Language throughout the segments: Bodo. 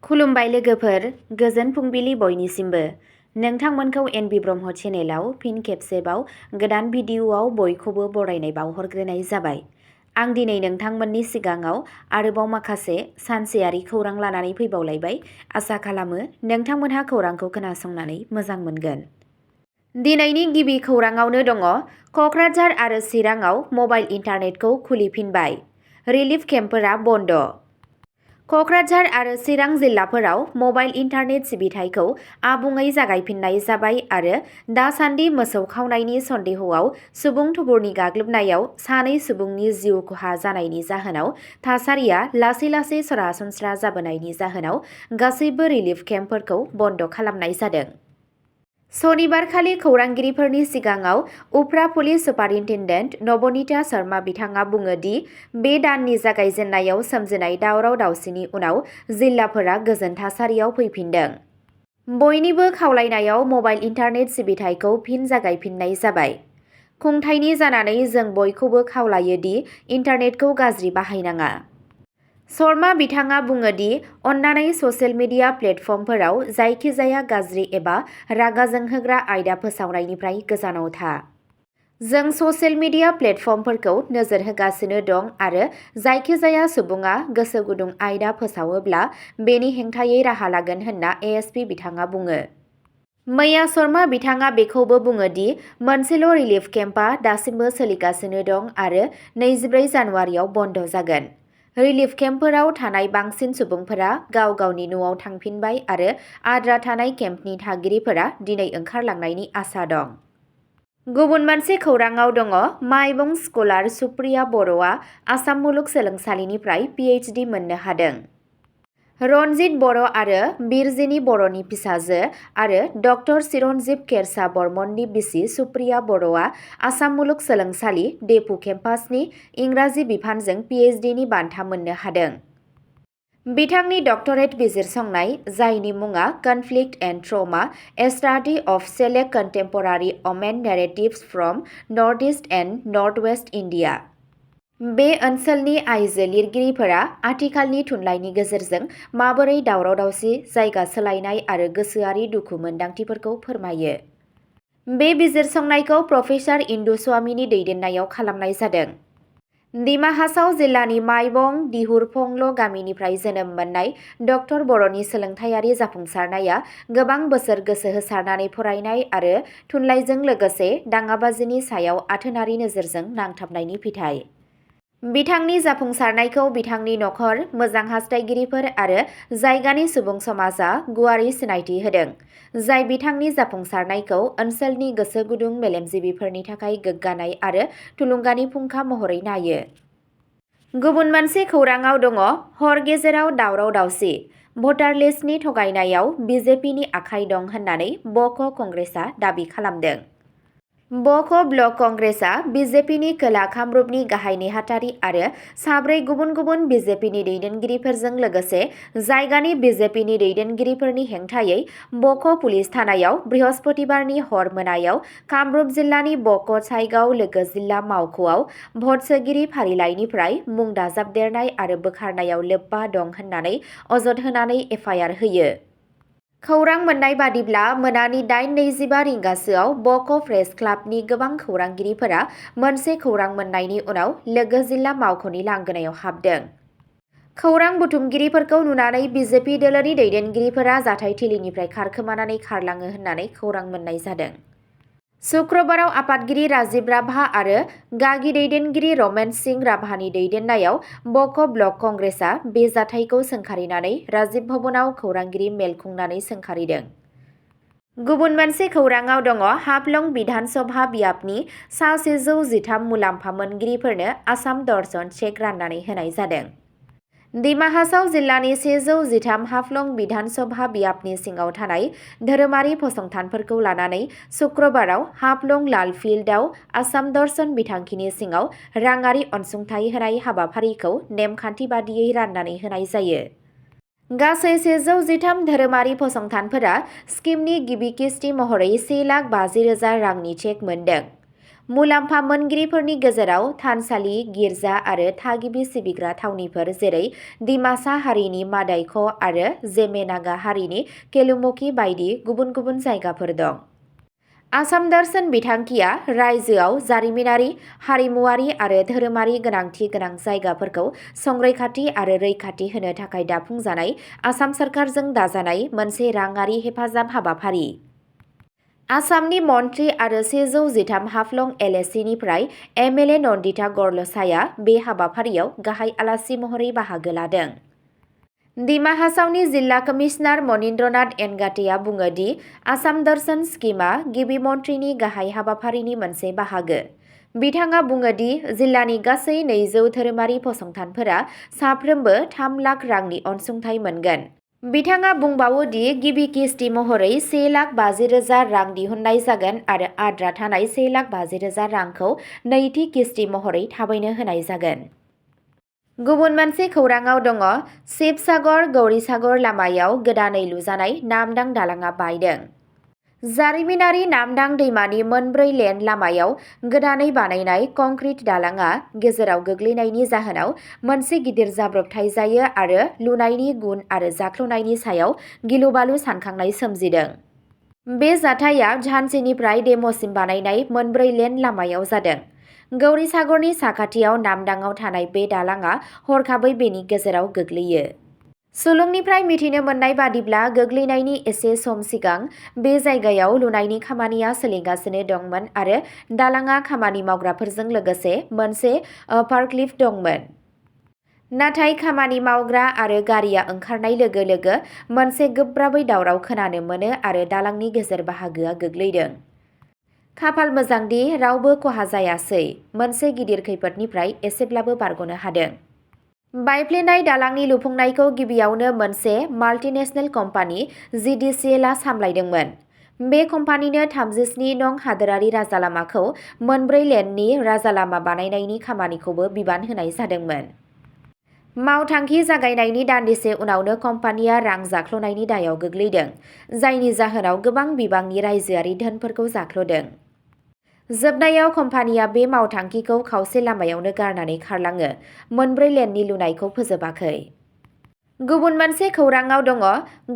खुलुमबाय लोगोफोर, गोजोन फुंबिलि बयनिसिमबो। नोंथांमोनखौ एनबि ब्रह्म चेनेलाव फिन खेबसेबाव गोदान भिडिअआव बयखौबो बरायनाय बावहरग्रोनाय जाबाय। आं दिनै नोंथांमोननि सिगाङाव आरोबाव माखासे सानसेयारि खौरां लानानै फैबावलायबाय। आसा खालामो नोंथांमोनहा खौरांखौ खोनासंनानै मोजां मोनगोन। दिनैनि गिबि खौराङावनो दङ, कक्राझार आरो चिराङाव मबाइल इन्टारनेटखौ खुलिफिनबाय। रिलिफ केम्पफोरा बन्द'। कक्राझार आरो चिरां जिल्लाफोराव मबाइल इन्टारनेट सिबिथायखौ आबुङै जागायफिननाय जाबाय आरो दासान्दि मोसौ खावनायनि सन्देहआव सुबुं थुबुरनि गाग्लोबनायाव सानै सुबुंनि जिउ खहा जानायनि जाहोनाव थासारिया लासै-लासै सरासनस्रा जाबोनायनि जाहोनाव गासैबो रिलिफ केम्पफोरखौ बन्द' खालामनाय जादों। सनिबारखालि खौरांगिरिफोरनि सिगाङाव उफ्रा पुलिस सुपारिन्टेन्डेन्ट नबनीता शर्मा बिथाङा बुङो दि बे दाननि जागायजेन्नायाव सोमजिनाय दावराव-दावसिनि उनाव जिल्लाफोरा गोजोन थासारियाव फैफिन्दों। बयनिबो खावलायनायाव मबाइल इन्टारनेट सिबिथायखौ फिन जागायफिननाय जाबाय। खुंथायनि जानानै जों बयखौबो खावलायो दि इन्टारनेटखौ गाज्रि बाहायनाङा। शर्मा बिथाङा बुङो दि अन्नानै ससियेल मिडिया प्लेटफर्मफोराव जायखिजाया गाज्रि एबा रागा जोंहोग्रा आयदा फोसावनायनिफ्राय गोजानाव था। जों ससियेल मिडिया प्लेटफर्मफोरखौ नोजोर होगासिनो दं आरो जायखिजाया सुबुङा गोसो गुदुं आयदा फोसावोब्ला बेनि हेंथायै राहा लागोन होनना एएसपि बिथाङा बुङो। मैया शर्मा बिथाङा बेखौबो बुङो दि मोनसेल' रिलिफ केम्पआ दासिमबो सोलिगासिनो दं आरो 24 जानुवारियाव बन्द' जागोन। रिलिफ केम्पफोराव थानाय बांसिन सुबुंफोरा गाव गावनि न'आव थांफिनबाय आरो आद्रा थानाय केम्पनि थागिरिफोरा दिनै ओंखारलांनायनि आसा दं। गुबुन मोनसे खौराङाव दङ, माइबं स्कलार सुप्रिया बर'आ आसाम मुलुगसोलोंसालिनिफ्राय पिएइचडि मोननो हादों। रनजित बर' आरो बिरजिनी बर'नि फिसाजो आरो डक्टर चिरन्जीब केरसा बर्मननि बिसि सुप्रिया बर'आ आसाम मुलुगसोलोंसालि देपु केम्पासनि इंराजि बिफानजों पिएइचडिनि बान्था मोननो हादों। बिथांनि डक्टरेट बिजिरसंनाय, जायनि मुङा conflict and trauma, a study of select contemporary women narratives from North East and North West India. बे ओनसोलनि आइजो लिरगिरिफोरा आथिखालनि थुनलाइनि गेजेरजों माबोरै दावराव-दावसि, जायगा सोलायनाय आरो गोसोआरि दुखु मोन्दांथिफोरखौ फोरमायो। बे बिजिरसंनायखौ प्रफेसार इन्दु स्वामीनि दैदेननायाव खालामनाय जादों। दिमा हासाव जिल्लानि माइबं दिहुरफंल गामिनिफ्राय जोनोम मोननाय डक्टर बर'नि सोलोंथायारि जाफुंसारनाया गोबां बोसोर गोसो होसारनानै फरायनाय आरो थुनलाइजों लोगोसे दाङाबाजिनि सायाव आथोनारि नोजोरजों नांथाबनायनि फिथाय। बिथांनि जाफुंसारनायखौ बिथांनि नखर, मोजां हास्थायगिरिफोर आरो जायगानि सुबुं समाजआ गुवारै सिनायथि होदों, जाय बिथांनि जाफुंसारनायखौ ओनसोलनि गोसो गुदुं मेलेमजिबिफोरनि थाखाय गोग्गानाय आरो थुलुंगानि फुंखा महरै नायो। गुबुन मोनसे खौराङाव दङ, हर गेजेराव दावराव-दावसि, भटार लिस्टनि थगायनायाव बिजेपिनि आखाइ दं होननानै बक कंग्रेसआ दाबि खालामदों। बक ब्लक कंग्रेसआ बिजेपिनि खोला कामरुपनि गाहाय नेहाथारि आरो साब्रै गुबुन गुबुन बिजेपिनि दैदेनगिरिफोरजों लोगोसे जायगानि बिजेपिनि दैदेनगिरिफोरनि हेंथायै बक पुलिस थानायाव बृहस्पतिबारनि हर मोनायाव कामरुप जिल्लानि बक चाइगाव लोगो जिल्ला मावख'आव भट सोगिरि फारिलाइनिफ्राय मुं दाजाबदेरनाय आरो बोखारनायाव लोब्बा दं होननानै अजद होनानै एफआइआर होयो। खौरां मोन्नाय बादिब्ला मोनानि 8:25 रिंगासोआव बक प्रेस क्लाबनि गोबां खौरांगिरिफोरा मोनसे खौरां मोन्नायनि उनाव लोगो जिल्ला मावख'नि लांगोनायाव हाबदों। खौरां बुथुमगिरिफोरखौ नुनानै बिजेपि दोलोनि दैदेनगिरिफोरा जाथायथिलिनिफ्राय खारखोमानानै खारलाङो होननानै खौरां मोन्नाय जादों। शुक्रबाराव आफादगिरि राजीव राभा आरो गागि दैदेनगिरि रमेन सिंह राभानि दैदेननायाव बक ब्लक कंग्रेसआ बे जाथायखौ सोंखारिनानै राजीव भवनाव खौरांगिरि मेल खुंनानै सोंखारिदों। गुबुन मोनसे खौराङाव दङ, हाफ्लं बिधान सभा बियाबनि सा 113 मुलाम्फा मोनगिरिफोरनो आसाम दर्शन चेक राननानै होनाय जादों। दिमा हासाव जिल्लानि 113 हाफ्लं बिधान सभा बियाबनि सिङाव थानाय धोरोमारि फसंथानफोरखौ लानानै शुक्रबाराव हाफ्लं लाल फिल्डआव आसाम दर्शन बिथांखिनि सिङाव राङारि अनसुंथाइ होनाय हाबाफारिखौ नेमखान्थि बादियै राननानै होनाय जायो। गासै 113 धोरोमारि फसंथानफोरा स्किमनि गिबि किस्ति महरै 1,50,000 रांनि चेक मोनदों। मुलाम्फा मोनगिरिफोरनि गेजेराव थानसालि, गिर्जा आरो थागिबि सिबिग्रा थावनिफोर जेरै दिमासा हारिनि मादाइख' आरो जेमेनागा हारिनि केलुमखि बायदि गुबुन गुबुन जायगाफोर दं। आसाम दर्शन बिथांखिया रायजोआव जारिमिनारि, हारिमुआरि आरो धोरोमारि गोनांथि गोनां जायगाफोरखौ संरैखाथि आरो रैखाथि होनो थाखाय दाफुंजानाय आसाम सरकारजों दाजानाय मोनसे राङारि हेफाजाब हाबाफारि। आसामनि मन्थ्रि आरो 113 हाफ्लं LAC-निफ्राय MLA नन्दिता गर्लसाया बे हाबाफारियाव गाहाय आलासि महरै बाहागो लादों। डिमा हासावनि जिल्ला कमिशनार मनिन्द्रनाथ एनगाटेआ बुङो दि आसाम दर्शन स्किमआ गिबि मन्थ्रिनि गाहाय हाबाफारिनि मोनसे बाहागो। बिथाङा बुङो दि जिल्लानि गासै 200 धोरोमारि फसंथानफोरा साफ्रोमबो 3 लाख रांनि अनसुंथाइ मोनगोन। बिथाङा बुंबावो दि गिबि किस्ति महरै 1,50,000 रां दिहुननाय जागोन आरो आद्रा थानाय 1,50,000 रांखौ नैथि किस्ति महरै थाबैनो होनाय जागोन। गुबुन मोनसे खौराङाव दङ, शिबसागर गौरीसागर लामायाव गोदानै लुजानाय नामदां दालांआ बायदों। जारिमिनारि नामदां दैमानि मोनब्रै लेन लामायाव गोदानै बानायनाय कंक्रिट दालांआ गेजेराव गोग्लैनायनि जाहोनाव मोनसे गिदिर जाब्रबथाय जायो आरो लुनायनि गुन आरो जाख्ल'नायनि सायाव गिलुबालु सानखांनाय सोमजिदों। बे जाथाया झान्सीनिफ्राय डेम'सिम बानायनाय मोनब्रै लेन लामायाव जादों। गौरीसागरनि साखाथियाव नामदांआव थानाय बे दालांआ हरखाबै बेनि गेजेराव गोग्लैयो। सुलुंनिफ्राय मिथिनो मोननाय बादिब्ला गोग्लैनायनि एसे सम सिगां बे जायगायाव लुनायनि खामानिया सोलिगासिनो दंमोन आरो दालांआ खामानि मावग्राफोरजों लोगोसे मोनसे फार्कलिफ्ट दंमोन। नाथाय खामानि मावग्रा आरो गारिया ओंखारनाय लोगो लोगो मोनसे गोब्राबै दावराव खोनानो मोनो आरो दालांनि गेजेर बाहागोआ गोग्लैदों। खाफाल मोजांदि रावबो खहा जायासै, मोनसे गिदिर खैफोदनिफ्राय एसेब्लाबो बारग'नो हादों। बायफ्लेनाय दालांनि लुफुंनायखौ गिबियावनो मोनसे माल्टिनेशनेल कम्पानि GDCL-आ सामलायदोंमोन। बे कम्पानिनो 37 नं हादोरारि राजालामाखौ मोनब्रै लेननि राजालामा बानायनायनि खामानिखौबो बिबान होनाय जादोंमोन। मावथांखि जागायनायनि दान्दिसे उनावनो कम्पानिया रां जाख्ल'नायनि दायाव गोग्लैदों, जायनि जाहोनाव गोबां बिबांनि रायजोआरि धोनफोरखौ जाख्ल'दों। जोबनायाव कम्पानिया बे मावथांखिखौ खावसे लामायावनो गारनानै खारलाङो, मोनब्रै लेननि लुनायखौ फोजोबाखै। गुबुन मोनसे खौराङाव दङ,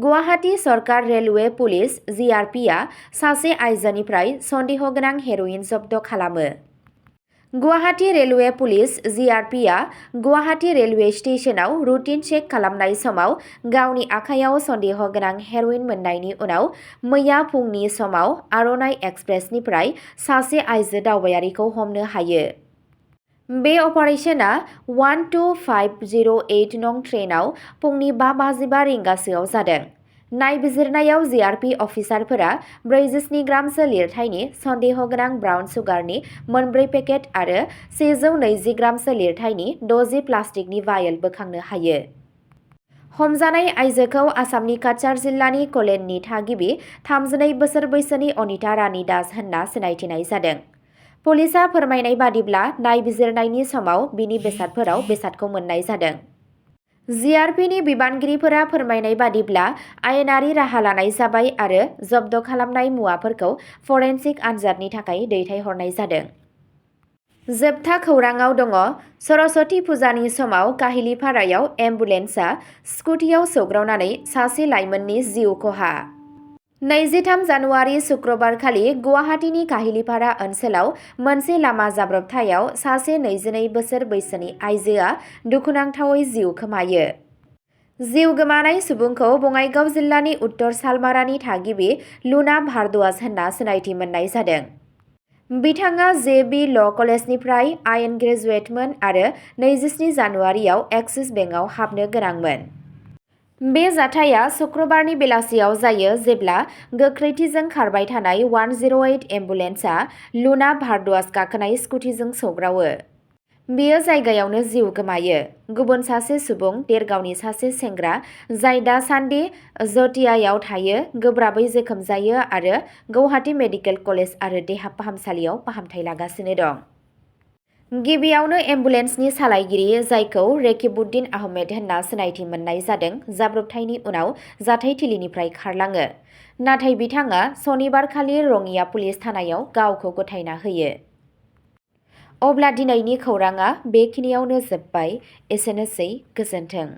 गुवाहाटी सरकार रेलवे पुलिस (GRP) आ सासे आइजोनिफ्राय सन्देहगोनां हेर'इन जब्द खालामो। गुवाहाटी रेलवे पुलिस (GRP) आ गुवाहाटी रेलवे स्टेशनाव रुटिन चेक खालामनाय समाव गावनि आखायाव सन्देहगोनां हेर'इन मोननायनि उनाव मैया फुंनि समाव आर'नाइ एक्सप्रेसनिफ्राय सासे आइजो दावबायारिखौ हमनो हायो। बे अपारेशना 12508 नं ट्रेनआव फुंनि 5:55 रिंगासोआव जादों। नायबिजिरनायाव GRP अफिसारफोरा 47 ग्रामसो लिरथायनि सन्देहगोनां ब्राउन सुगारनि मोनब्रै पेकेट आरो 120 ग्रामसो लिरथायनि 60 प्लास्टिकनि भायेल बोखांनो हायो। हमजानाय आइजोखौ आसामनि काछार जिल्लानि कलेननि थागिबि 32 बोसोर बैसोनि अनिता रानी दास होनना सिनायथिनाय जादों। पुलिसआ फोरमायनाय बादिब्ला नायबिजिरनायनि समाव बिनि बेसादफोराव बेसादखौ मोननाय जादों। GRPनि बिबानगिरिफोरा फोरमायनाय बादिब्ला आयेनारि राहा लानाय जाबाय आरो जब्द खालामनाय मुवाफोरखौ फरेनसिक आनजादनि थाखाय दैथायहरनाय जादों। जोबथा खौराङाव दङ, सरस्वती फुजानि समाव काहिलिपारायाव एम्बुलेन्सआ स्कुटियाव सौग्रावनानै सासे लाइमोननि जिउ खहा। 23 जानुवारि शुक्रबारखालि गुवाहाटीनि काहिलिपारा ओनसोलाव मोनसे लामा जाब्रबथायाव सासे 22 बोसोर बैसोनि आइजोआ दुखुनांथावै जिउ खोमायो। जिउ गोमानाय सुबुंखौ बङाइगाव जिल्लानि उत्तर सालमारानि थागिबि लुना भारद्वाज होनना सिनायथि मोननाय जादों। बिथाङा JB ल' कलेजनिफ्राय आयेन ग्रेजुवेटमोन आरो 27 जानुवारियाव एक्सिस बेंकआव हाबनो गोनांमोन। बे जाथाया शुक्रबारनि बेलासियाव जायो जेब्ला गोख्रैथिजों खारबाय थानाय 108 एम्बुलेन्सआ लुना भारद्वाज गाखोनाय स्कुटिजों सौग्रावो। बेयो जायगायावनो जिउ गोमायो। गुबुन सासे सुबुं, देरगावनि सासे सेंग्रा, जाय दासान्दि जटियायाव थायो, गोब्राबै जोखोम जायो आरो गौहाटी मेडिकेल कलेज आरो देहा फाहामसालियाव फाहामथाय लागासिनो दं। गिबियावनो एम्बुलेन्सनि सालायगिरि, जायखौ रेकिबुद्दिन आहमेद होनना सिनायथि मोननाय जादों, जाब्रबथायनि उनाव जाथायथिलिनिफ्राय खारलाङो। नाथाय बिथाङा सनिबारखालि रङिया पुलिस थानायाव गावखौ गथायना होयो। अब्ला दिनैनि खौराङा बेखिनियावनो जोब्बाय। एसेनोसै, गोजोन्थों।